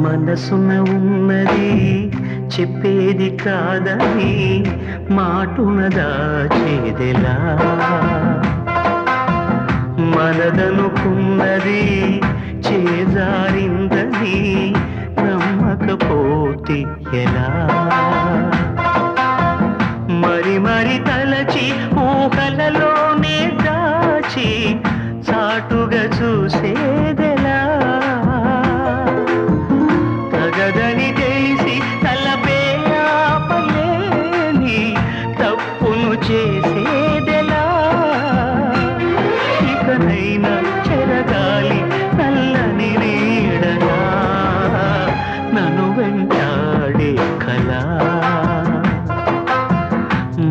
మనసున ఉన్నది చెప్పేది కాదని మాటున దాచేదెలా, మనదనుకున్నది చేజారిందని నమ్మకపోతే ఎలా, మరి మరి తలచి ఊహలలోనే దాచి చాటుగా చూసేదెలా, తగదని తెలిసి తలపే ఆపలేని తప్పును చేసేదెలా, ఇకనైనా చెరగాలి నల్లని నీడలా నన్ను వెంటాడే కళ,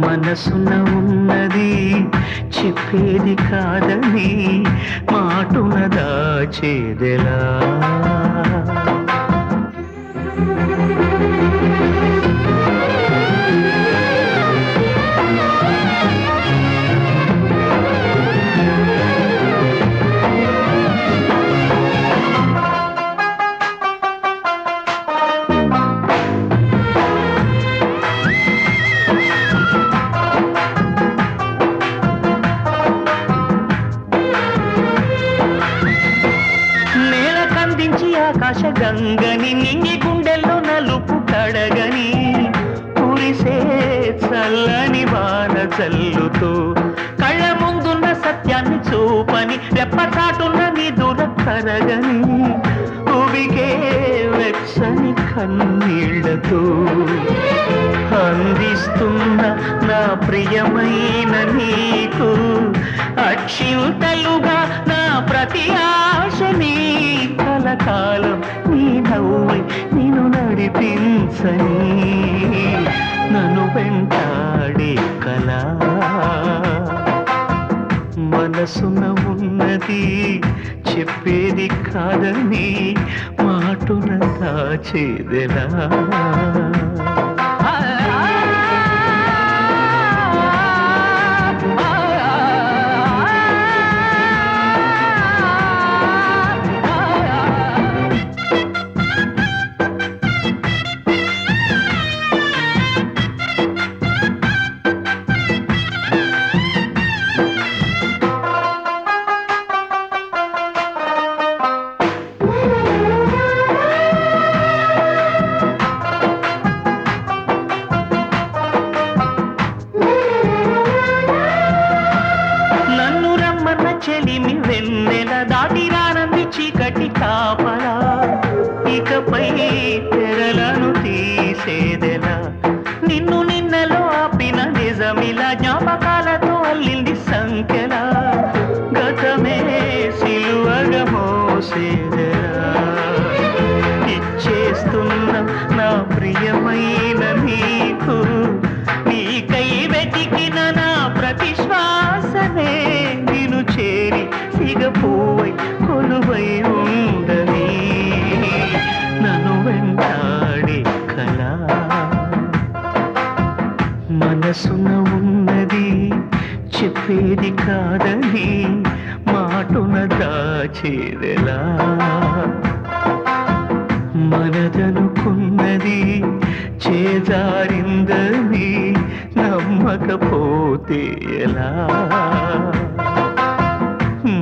మనసున ఉన్నది చెప్పేది కాదని మాటున దాచేదెలా. ఆకాశ గంగని నింగి గుండెల్లో నలుపు కడగని కురిసే చల్లని వాన చల్లుతూ కళ్ళ ముందున్న సత్యాన్ని చూపని రెప్పచాటున్న నిదుర కరగని ఉవికే వెచ్చని కన్నీళ్లతో అందిస్తున్న నా ప్రియమైన నీకు అక్షింతలుగా నా ప్రతి ఆశని కలకాలం నీ నవ్వై నిన్ను నడిపించని నన్ను వెంటాడే కళ, మనసున ఉన్నది చెప్పేది కాదని మాటున దాచేదెలా. చెలిమి వెన్నెల దాటి రానంది చీకటి కాపలా, ఇకపై తెరలను తీసేదెలా, నిన్ను నిన్నలో ఆపిన నిజమిలా జ్ఞాపకాలతో అల్లింది సంఖ్యలా, గతమే సిలువగా మోసేదెలా, ఇచ్చేస్తున్న నా ప్రియమైన నీకు నీకై వెతికిన నా ప్రతి శ్వాసనే చేరి సిగపోవై కొలువై ఉండని నన్ను వెంటాడే కళ, మనసున ఉన్నది చెప్పేది కాదని మాటున దాచేదెలా, మనదనుకున్నది చేజారిందని నమ్మకపోతే ఎలా,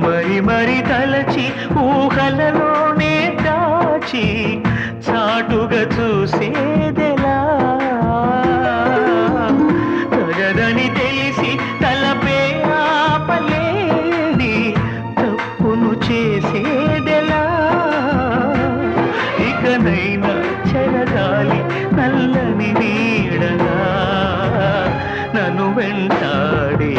మరి మరి తలచి ఊహలలోనే దాచి చాటుగా చూసేదెలా, తగదని తెలిసి తలపే ఆపలేని తప్పును చేసేదెలా, ఇకనైనా చెరగాలి నల్లని నీడలా నన్ను వెంటాడే